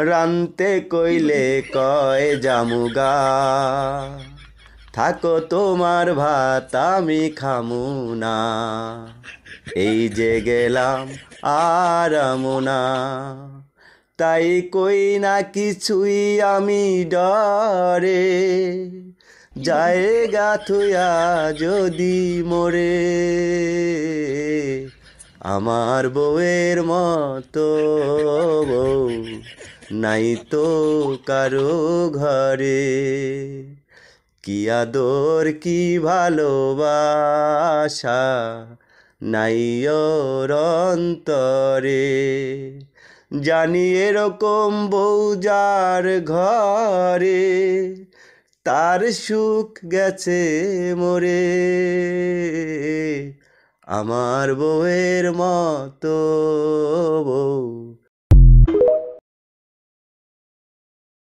রানতে কইলে কয় জামুগা, থাকো তোমার ভাত আমি খামু না, এই যে গেলাম আর আমুনা। তাই কই না কিছুই আমি ডরে, জায়গা থুয়া যদি মোরে, আমার বউয়ের মতো বউ নাই তো কারো ঘরে। কি আদর কি ভালোবাসা নাই ওর অন্তরে, জানি এরকম বউ যার ঘরে, তার সুখ গেছে মরে। আমার বউয়ের মতো বউ